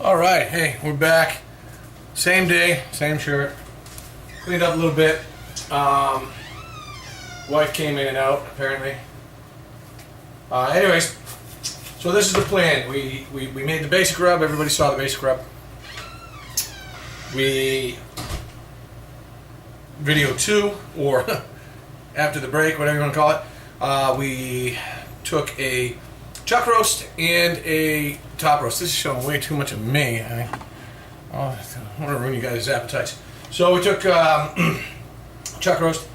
All right, hey, we're back. Same day, same shirt. Cleaned up a little bit. Wife came in and out, apparently. Anyways, so this is the plan. We made the basic rub. Everybody saw the basic rub. Video 2, or after the break, whatever you want to call it, we took a chuck roast and a top roast. This is showing way too much of me. I want to ruin you guys' appetites. So we took chuck roast,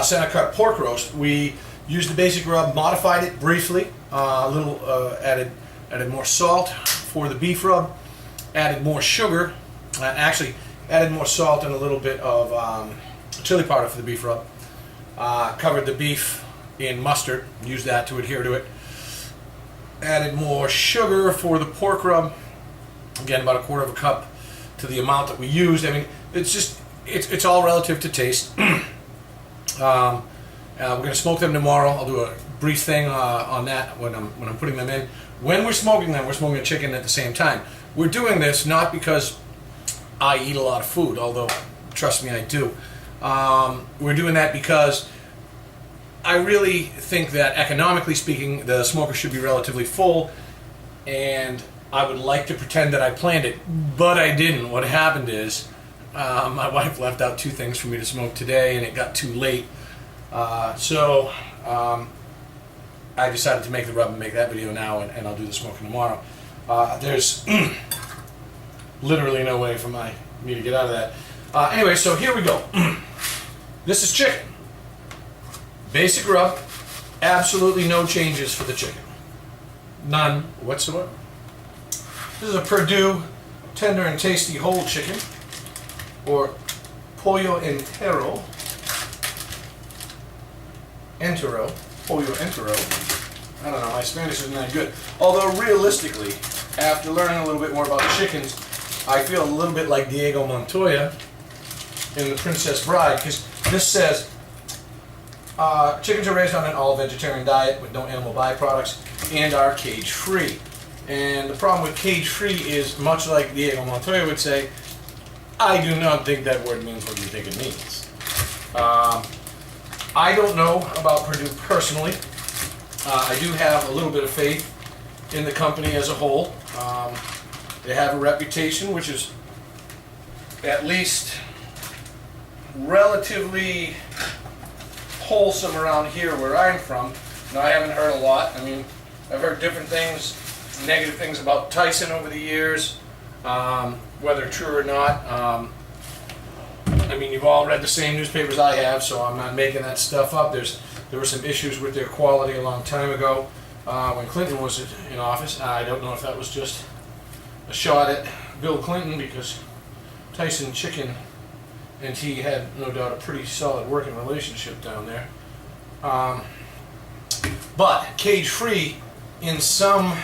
center cut pork roast. We used the basic rub, modified it briefly, added more salt for the beef rub, added more sugar, actually added more salt and a little bit of chili powder for the beef rub. Covered the beef in mustard, used that to adhere to it. Added more sugar for the pork rub, again about 1/4 cup to the amount that we used. I mean, it's all relative to taste. We're going to smoke them tomorrow. I'll do a brief thing on that when I'm putting them in. When we're smoking them, we're smoking a chicken at the same time. We're doing this not because I eat a lot of food, although trust me, I do. We're doing that because I really think that economically speaking, the smoker should be relatively full, and I would like to pretend that I planned it, but I didn't. What happened is my wife left out 2 things for me to smoke today, and it got too late. So I decided to make the rub and make that video now, and I'll do the smoking tomorrow. There's literally no way for me to get out of that. Anyway, so here we go. This is chicken. Basic rub, absolutely no changes for the chicken. None whatsoever. This is a Perdue tender and tasty whole chicken, or pollo entero. Pollo entero. I don't know, my Spanish isn't that good. Although realistically, after learning a little bit more about the chickens, I feel a little bit like Diego Montoya in The Princess Bride, because this says, chickens are raised on an all-vegetarian diet with no animal byproducts and are cage-free. And the problem with cage-free is, much like Diego Montoya would say, I do not think that word means what you think it means. I don't know about Perdue personally. I do have a little bit of faith in the company as a whole. They have a reputation which is at least relatively wholesome around here where I'm from. Now, I haven't heard a lot. I mean, I've heard different things, negative things about Tyson over the years, whether true or not. I mean, you've all read the same newspapers I have, so I'm not making that stuff up. There were some issues with their quality a long time ago when Clinton was in office. I don't know if that was just a shot at Bill Clinton, because Tyson Chicken and he had no doubt a pretty solid working relationship down there. But cage-free in some,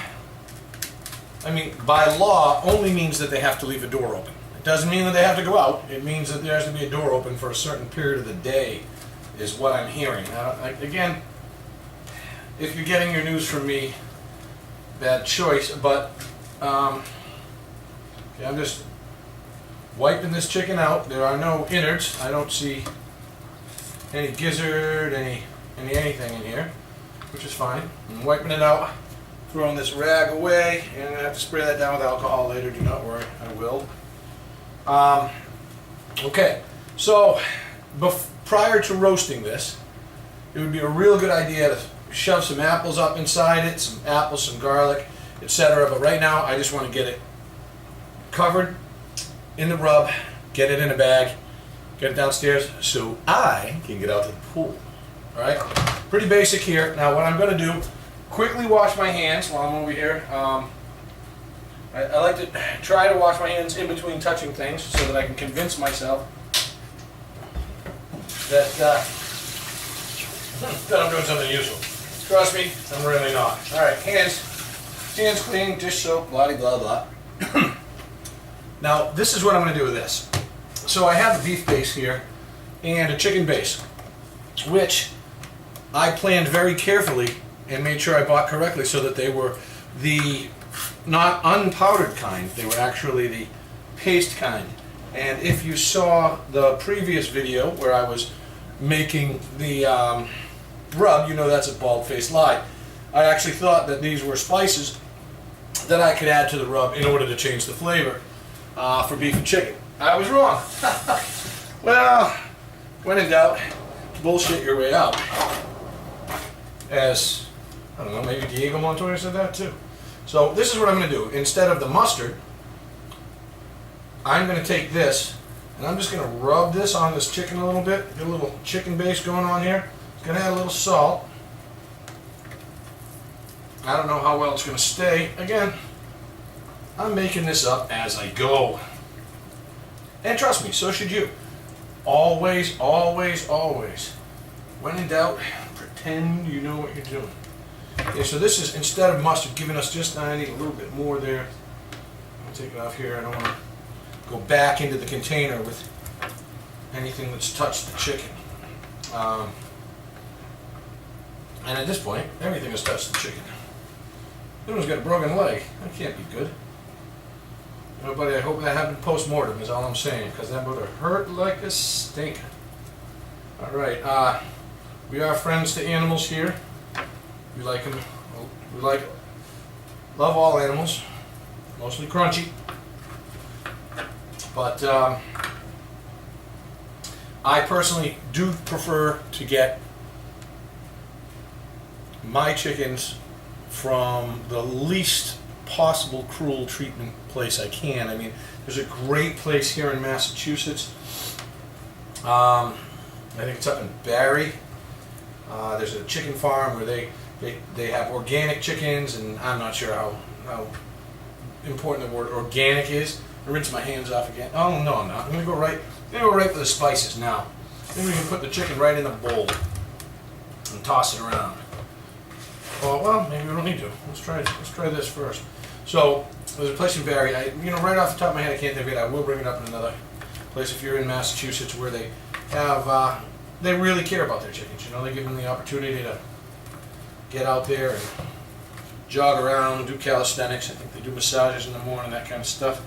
I mean, by law only means that they have to leave a door open. It doesn't mean that they have to go out. It means that there has to be a door open for a certain period of the day, is what I'm hearing. Now, again, if you're getting your news from me, bad choice, but okay, I'm just wiping this chicken out. There are no innards. I don't see any gizzard, anything in here, which is fine. I'm wiping it out, throwing this rag away, and I'm going to have to spray that down with alcohol later. Do not worry, I will. Okay, so prior to roasting this, it would be a real good idea to shove some apples up inside it, some apples, some garlic, etc. But right now, I just want to get it covered in the rub, get it in a bag, get it downstairs so I can get out to the pool. Alright? Pretty basic here. Now what I'm going to do, quickly wash my hands while I'm over here. I like to try to wash my hands in between touching things so that I can convince myself that I'm doing something useful. Trust me, I'm really not. Alright, hands clean, dish soap, blah blah blah. Now, this is what I'm going to do with this. So I have the beef base here and a chicken base, which I planned very carefully and made sure I bought correctly so that they were the not unpowdered kind. They were actually the paste kind. And if you saw the previous video where I was making the rub, you know that's a bald-faced lie. I actually thought that these were spices that I could add to the rub in order to change the flavor for beef and chicken. I was wrong. Well, when in doubt, bullshit your way out. As, I don't know, maybe Diego Montoya said that too. So this is what I'm going to do. Instead of the mustard, I'm going to take this and I'm just going to rub this on this chicken a little bit. Get a little chicken base going on here. It's going to add a little salt. I don't know how well it's going to stay. Again, I'm making this up as I go. And trust me, so should you. Always, always, always. When in doubt, pretend you know what you're doing. Okay, so this is, instead of mustard, giving us just, I need a little bit more there. I'll take it off here. I don't want to go back into the container with anything that's touched the chicken. And at this point, everything has touched the chicken. This one's got a broken leg. That can't be good. You know, buddy, I hope that happened post-mortem is all I'm saying, because that would have hurt like a stink. Alright, we are friends to animals here. We like them. We love all animals. Mostly crunchy. But I personally do prefer to get my chickens from the least possible cruel treatment place I can. I mean, there's a great place here in Massachusetts. I think it's up in Barry. There's a chicken farm where they have organic chickens, and I'm not sure how important the word organic is. I rinse my hands off again. Oh no, I'm not. I'm gonna go right for the spices now. Then we can put the chicken right in a bowl and toss it around. Oh well, maybe we don't need to. Let's try this first. So there's a place in Barry. Right off the top of my head, I can't think of it. I will bring it up in another place if you're in Massachusetts, where they have they really care about their chickens. You know, they give them the opportunity to get out there and jog around, do calisthenics. I think they do massages in the morning, that kind of stuff.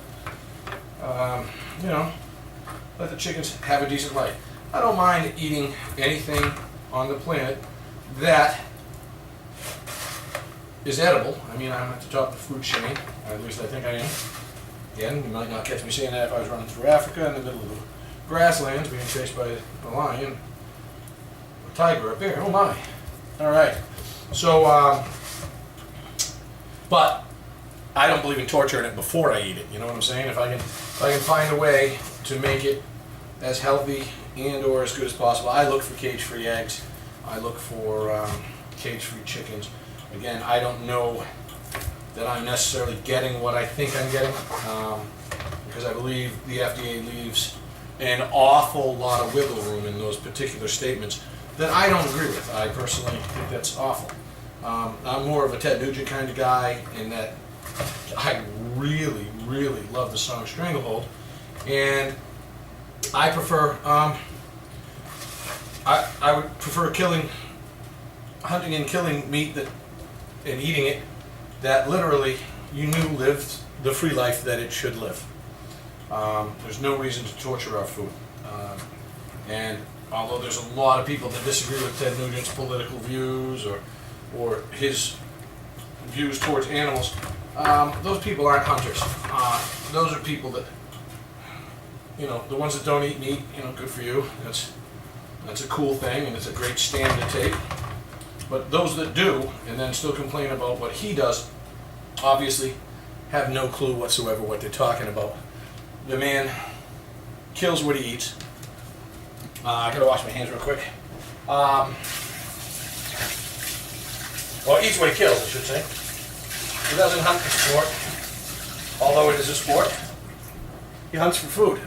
Let the chickens have a decent life. I don't mind eating anything on the planet that is edible. I mean, I'm at the top of the food chain, at least I think I am. Again, you might not catch me saying that if I was running through Africa in the middle of the grasslands being chased by a lion, a tiger, a bear. Oh my. Alright. So, but I don't believe in torturing it before I eat it. You know what I'm saying? If I can find a way to make it as healthy and or as good as possible, I look for cage-free eggs. I look for cage-free chickens. Again, I don't know that I'm necessarily getting what I think I'm getting, because I believe the FDA leaves an awful lot of wiggle room in those particular statements that I don't agree with. I personally think that's awful. I'm more of a Ted Nugent kind of guy in that I really, really love the song Stranglehold, and I prefer, I would prefer hunting and killing meat and eating it that literally you knew lived the free life that it should live. There's no reason to torture our food. And although there's a lot of people that disagree with Ted Nugent's political views or his views towards animals, those people aren't hunters. Those are people that, the ones that don't eat meat, good for you. That's a cool thing, and it's a great stand to take. But those that do, and then still complain about what he does, obviously have no clue whatsoever what they're talking about. The man kills what he eats. I gotta wash my hands real quick. Well, eats what he kills, I should say. He doesn't hunt for sport, although it is a sport. He hunts for food.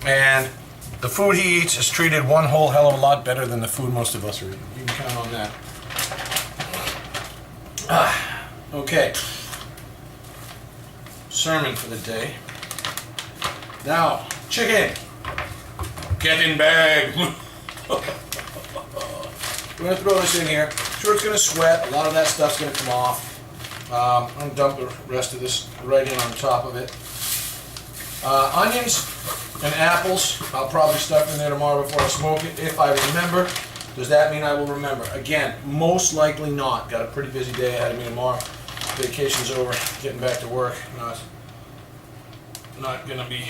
And the food he eats is treated one whole hell of a lot better than the food most of us are eating. You can count on that. Okay. Sermon for the day. Now, chicken. Get in bag. We're going to throw this in here. Sure, it's going to sweat. A lot of that stuff's going to come off. I'm going to dump the rest of this right in on top of it. Onions and apples, I'll probably stuff in there tomorrow before I smoke it, if I remember. Does that mean I will remember? Again, most likely not. Got a pretty busy day ahead of me tomorrow. Vacation's over, getting back to work. Not going to be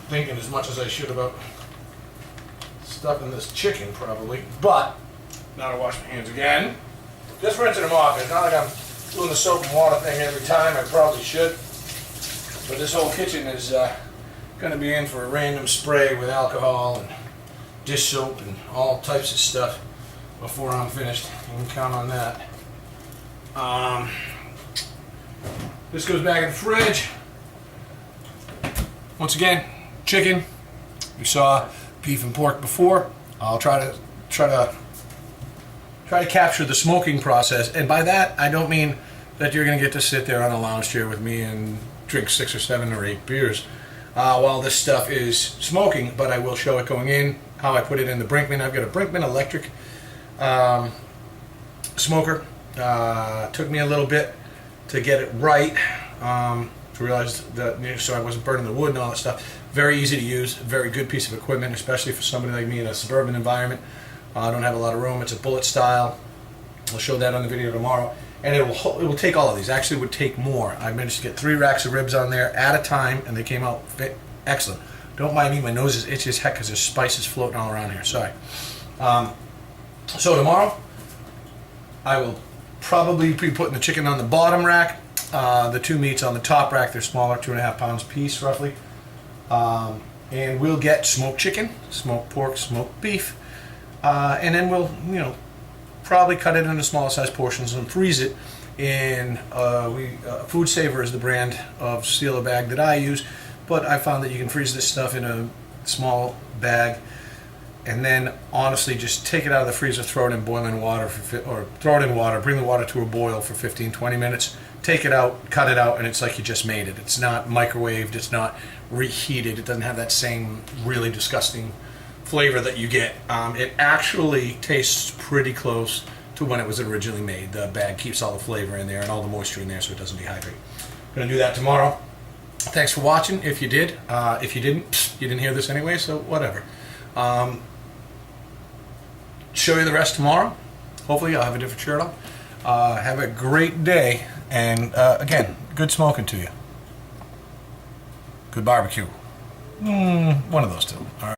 thinking as much as I should about stuffing this chicken, probably. But, now to wash my hands again. Just rinsing them off. It's not like I'm doing the soap and water thing every time. I probably should. But this whole kitchen is going to be in for a random spray with alcohol and dish soap and all types of stuff before I'm finished. You can count on that. This goes back in the fridge. Once again, chicken. We saw beef and pork before. I'll try to capture the smoking process, and by that I don't mean that you're going to get to sit there on a lounge chair with me and drink 6 or 7 or 8 beers while this stuff is smoking, but I will show it going in, how I put it in the Brinkmann. I've got a Brinkmann electric smoker. Took me a little bit to get it right, to realize that, so I wasn't burning the wood and all that stuff. Very easy to use, very good piece of equipment, especially for somebody like me in a suburban environment. I don't have a lot of room. It's a bullet style. I'll show that on the video tomorrow. And it will take all of these. Actually, it would take more. I managed to get 3 racks of ribs on there at a time, and they came out excellent. Don't mind me, my nose is itchy as heck because there's spices floating all around here. Sorry. So tomorrow, I will probably be putting the chicken on the bottom rack, the 2 meats on the top rack. They're smaller, 2.5 pounds a piece roughly. And we'll get smoked chicken, smoked pork, smoked beef, and then we'll, probably cut it into smaller size portions and freeze it in, Food Saver is the brand of sealer bag that I use, but I found that you can freeze this stuff in a small bag, and then honestly just take it out of the freezer, throw it in boiling water, throw it in water, bring the water to a boil for 15-20 minutes, take it out, cut it out, and it's like you just made it. It's not microwaved, it's not reheated, it doesn't have that same really disgusting flavor that you get. It actually tastes pretty close to when it was originally made. The bag keeps all the flavor in there and all the moisture in there so it doesn't dehydrate. I'm going to do that tomorrow. Thanks for watching, if you did. If you didn't, you didn't hear this anyway, so whatever. Show you the rest tomorrow. Hopefully I'll have a different shirt on. Have a great day, and again, good smoking to you. Good barbecue. One of those two. All right.